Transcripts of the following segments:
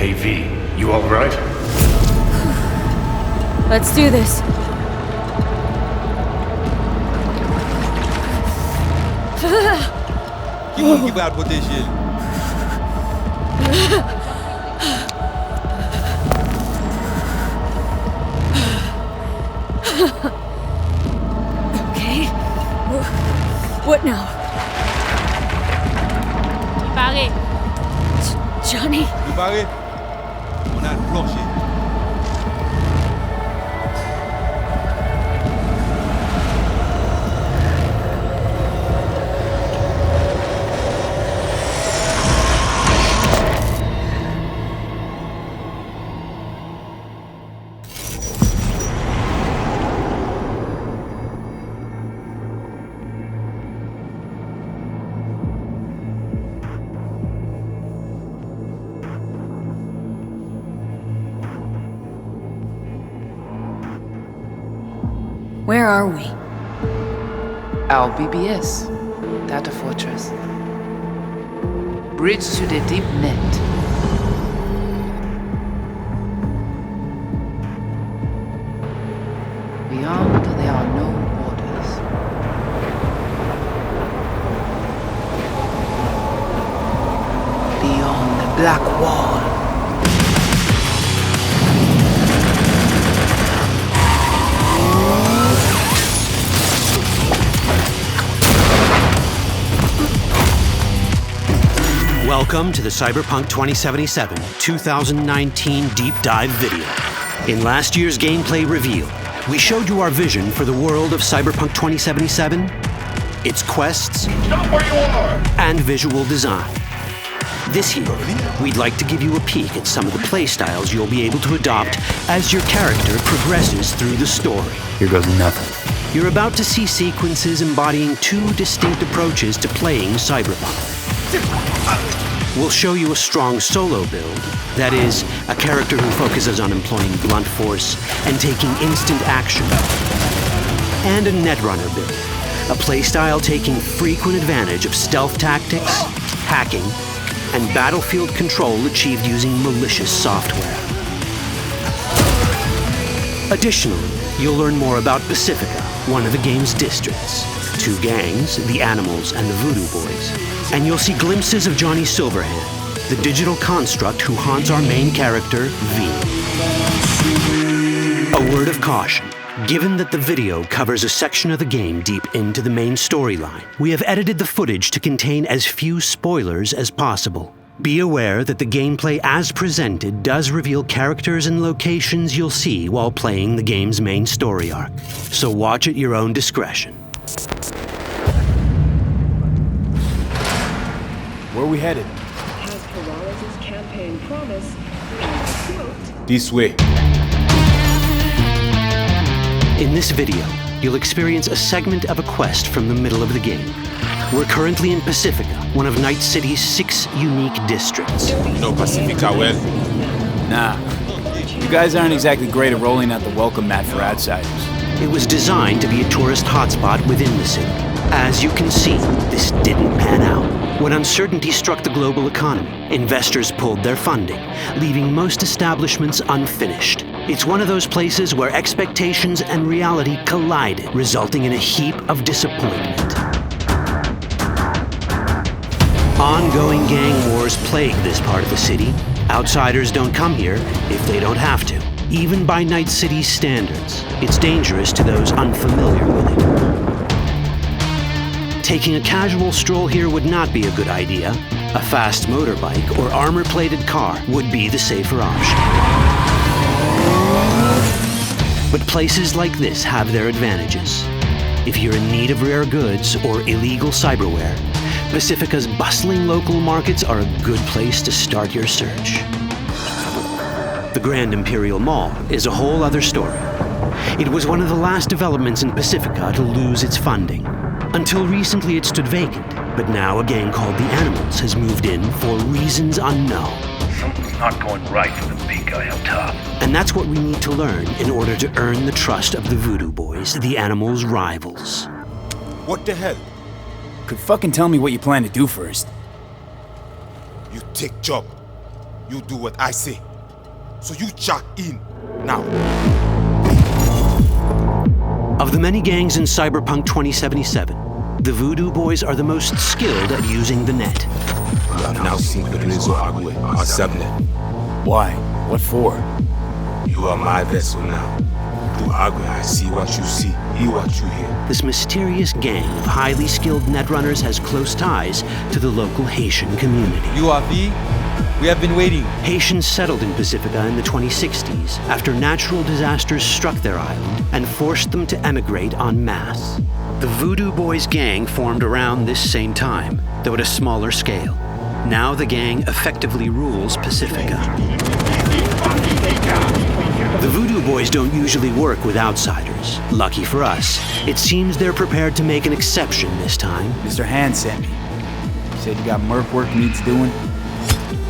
Hey V, you alright? Let's do this. Give out with this shit. Okay. What now? Pare. Johnny? You pare? On a plancher. Where are we? Our BBS, Data Fortress. Bridge to the deep net. Beyond, there are no borders. Beyond the black wall. Welcome to the Cyberpunk 2077 2019 Deep Dive video. In last year's gameplay reveal, we showed you our vision for the world of Cyberpunk 2077, its quests, Stop where you are! and visual design. This year, we'd like to give you a peek at some of the playstyles you'll be able to adopt as your character progresses through the story. Here goes nothing. You're about to see sequences embodying two distinct approaches to playing Cyberpunk. We'll show you a strong solo build, that is, a character who focuses on employing blunt force and taking instant action, and a netrunner build, a playstyle taking frequent advantage of stealth tactics, hacking, and battlefield control achieved using malicious software. Additionally, you'll learn more about Pacifica, one of the game's districts, two gangs, the Animals and the Voodoo Boys, and you'll see glimpses of Johnny Silverhand, the digital construct who haunts our main character, V. A word of caution. Given that the video covers a section of the game deep into the main storyline, we have edited the footage to contain as few spoilers as possible. Be aware that the gameplay as presented does reveal characters and locations you'll see while playing the game's main story arc, so watch at your own discretion. Where are we headed? As Peralez's campaign promised, quote, This way. In this video, you'll experience a segment of a quest from the middle of the game. We're currently in Pacifica, one of Night City's 6 unique districts. No Pacifica well. Nah. You guys aren't exactly great at rolling out the welcome mat for outsiders. It was designed to be a tourist hotspot within the city. As you can see, this didn't pan out. When uncertainty struck the global economy, investors pulled their funding, leaving most establishments unfinished. It's one of those places where expectations and reality collided, resulting in a heap of disappointment. Ongoing gang wars plague this part of the city. Outsiders don't come here if they don't have to. Even by Night City's standards, it's dangerous to those unfamiliar with it. Taking a casual stroll here would not be a good idea. A fast motorbike or armor-plated car would be the safer option. But places like this have their advantages. If you're in need of rare goods or illegal cyberware, Pacifica's bustling local markets are a good place to start your search. The Grand Imperial Mall is a whole other story. It was one of the last developments in Pacifica to lose its funding. Until recently it stood vacant, but now a gang called the Animals has moved in for reasons unknown. Something's not going right for the big guy up top. And that's what we need to learn in order to earn the trust of the Voodoo Boys, the Animals' rivals. What the hell? Could fucking tell me what you plan to do first. You take job. You do what I say. So you check in now. Of the many gangs in Cyberpunk 2077, the Voodoo Boys are the most skilled at using the net. You have now seen Pedrezo Agüe, our subnet. Why? What for? You are my vessel now. Through Agüe, I see what you see, hear what you hear. This mysterious gang of highly skilled netrunners has close ties to the local Haitian community. You are V? We have been waiting. Haitians settled in Pacifica in the 2060s after natural disasters struck their island and forced them to emigrate en masse. The Voodoo Boys gang formed around this same time, though at a smaller scale. Now the gang effectively rules Pacifica. The Voodoo Boys don't usually work with outsiders. Lucky for us, it seems they're prepared to make an exception this time. Mr. Hand sent me. He said you got merc work needs doing.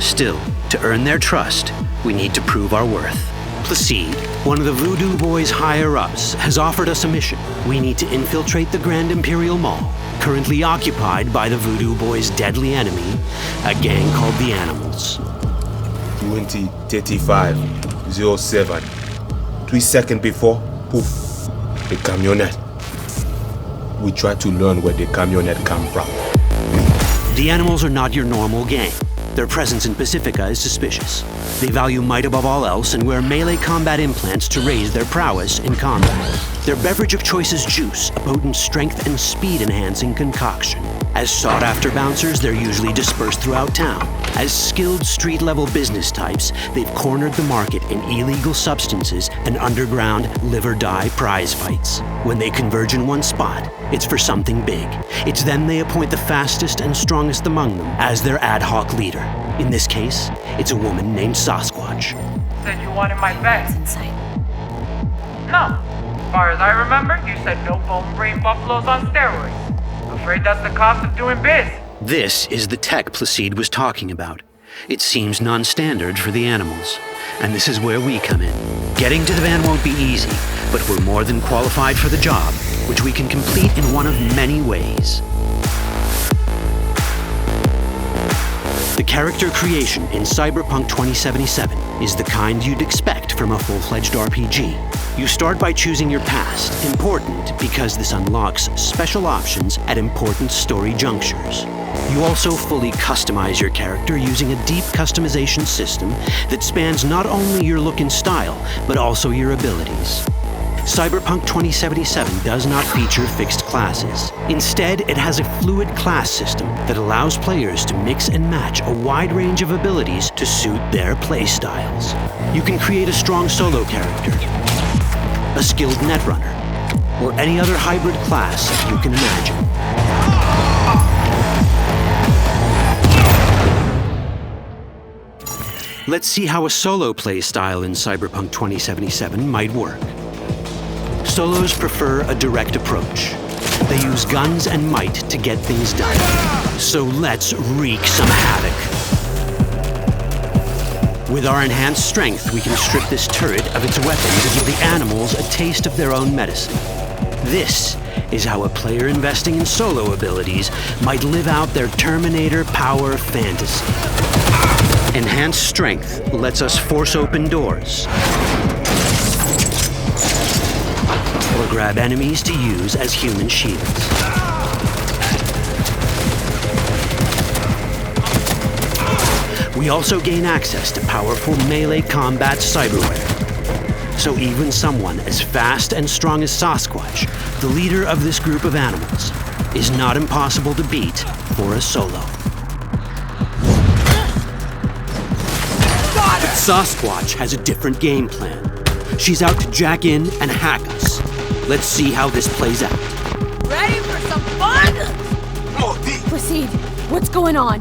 Still, to earn their trust, we need to prove our worth. Placide, one of the Voodoo Boys' higher-ups, has offered us a mission. We need to infiltrate the Grand Imperial Mall, currently occupied by the Voodoo Boys' deadly enemy, a gang called the Animals. 20:35:07. 3 seconds before, poof, the camionette. We try to learn where the camionette come from. The Animals are not your normal gang. Their presence in Pacifica is suspicious. They value might above all else and wear melee combat implants to raise their prowess in combat. Their beverage of choice is juice, a potent strength and speed-enhancing concoction. As sought-after bouncers, they're usually dispersed throughout town. As skilled street-level business types, they've cornered the market in illegal substances and underground live-or-die prize fights. When they converge in one spot, it's for something big. It's then they appoint the fastest and strongest among them as their ad hoc leader. In this case, it's a woman named Sasquatch. Said you wanted my bag. Inside. No. As far as I remember, you said no bone brain buffaloes on steroids. Afraid that's the cost of doing biz. This is the tech Placide was talking about. It seems non-standard for the Animals. And this is where we come in. Getting to the van won't be easy, but we're more than qualified for the job, which we can complete in one of many ways. The character creation in Cyberpunk 2077 is the kind you'd expect from a full-fledged RPG. You start by choosing your past, important because this unlocks special options at important story junctures. You also fully customize your character using a deep customization system that spans not only your look and style, but also your abilities. Cyberpunk 2077 does not feature fixed classes. Instead, it has a fluid class system that allows players to mix and match a wide range of abilities to suit their playstyles. You can create a strong solo character, a skilled netrunner, or any other hybrid class you can imagine. Let's see how a solo play style in Cyberpunk 2077 might work. Solos prefer a direct approach. They use guns and might to get things done. So let's wreak some havoc. With our enhanced strength, we can strip this turret of its weapons and give the Animals a taste of their own medicine. This is how a player investing in solo abilities might live out their Terminator power fantasy. Enhanced strength lets us force open doors, or grab enemies to use as human shields. We also gain access to powerful melee combat cyberware. So even someone as fast and strong as Sasquatch, the leader of this group of animals, is not impossible to beat for a solo. But Sasquatch has a different game plan. She's out to jack in and hack us. Let's see how this plays out. Ready for some fun? Proceed. What's going on?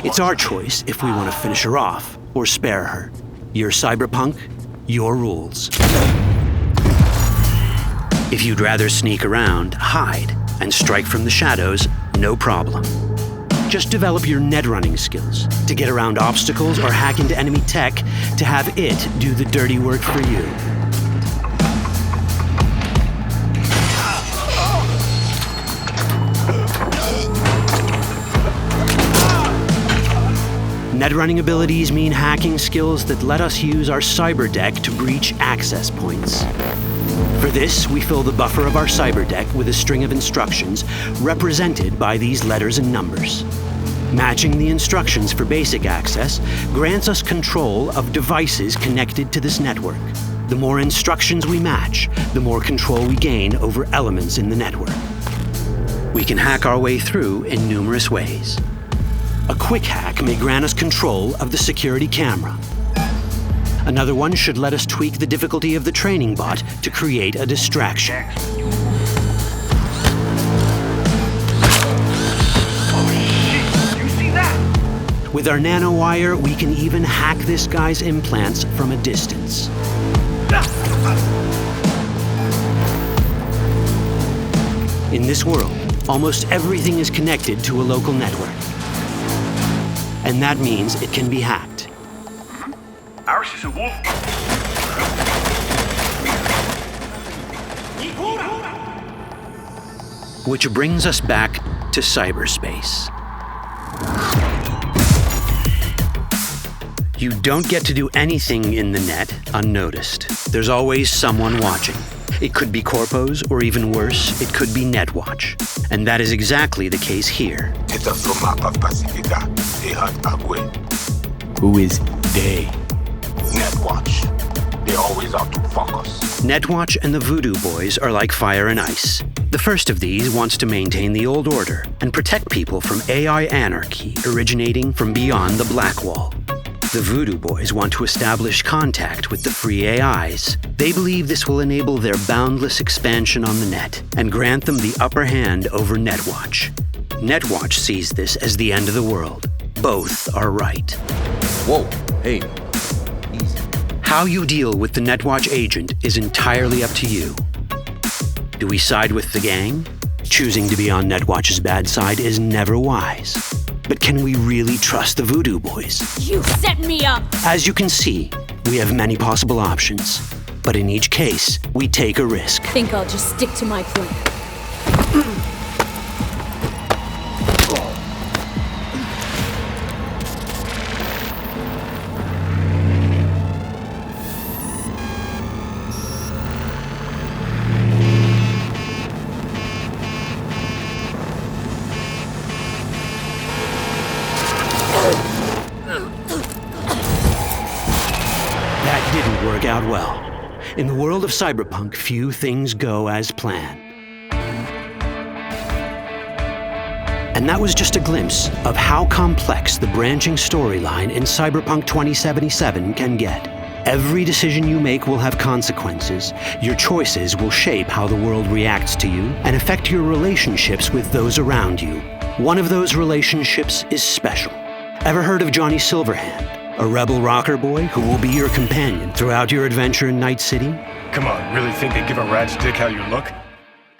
It's our choice if we want to finish her off or spare her. You're Cyberpunk, your rules. If you'd rather sneak around, hide, and strike from the shadows, no problem. Just develop your net running skills to get around obstacles or hack into enemy tech to have it do the dirty work for you. Net running abilities mean hacking skills that let us use our cyber deck to breach access points. For this, we fill the buffer of our cyber deck with a string of instructions represented by these letters and numbers. Matching the instructions for basic access grants us control of devices connected to this network. The more instructions we match, the more control we gain over elements in the network. We can hack our way through in numerous ways. A quick hack may grant us control of the security camera. Another one should let us tweak the difficulty of the training bot to create a distraction. With our nanowire, we can even hack this guy's implants from a distance. In this world, almost everything is connected to a local network. And that means it can be hacked. Ours is a wolf. Which brings us back to cyberspace. You don't get to do anything in the net unnoticed. There's always someone watching. It could be corpos, or even worse, it could be Netwatch. And that is exactly the case here. Who is they? Netwatch. They always out to fuck us. Netwatch and the Voodoo Boys are like fire and ice. The first of these wants to maintain the old order and protect people from AI anarchy originating from beyond the Black Wall. The Voodoo Boys want to establish contact with the free AIs. They believe this will enable their boundless expansion on the net and grant them the upper hand over Netwatch. Netwatch sees this as the end of the world. Both are right. Whoa, hey, easy. How you deal with the Netwatch agent is entirely up to you. Do we side with the gang? Choosing to be on Netwatch's bad side is never wise. But can we really trust the Voodoo Boys? You set me up! As you can see, we have many possible options. But in each case, we take a risk. Think I'll just stick to my plan. Work out well. In the world of cyberpunk, few things go as planned. And that was just a glimpse of how complex the branching storyline in Cyberpunk 2077 can get. Every decision you make will have consequences. Your choices will shape how the world reacts to you and affect your relationships with those around you. One of those relationships is special. Ever heard of Johnny Silverhand? A rebel rocker boy who will be your companion throughout your adventure in Night City? Come on, really think they give a rat's dick how you look?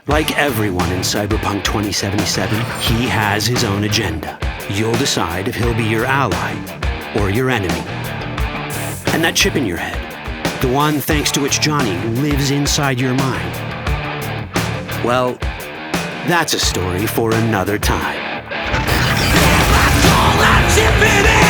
Like everyone in Cyberpunk 2077, he has his own agenda. You'll decide if he'll be your ally or your enemy. And that chip in your head, the one thanks to which Johnny lives inside your mind, well, that's a story for another time. That chip in it!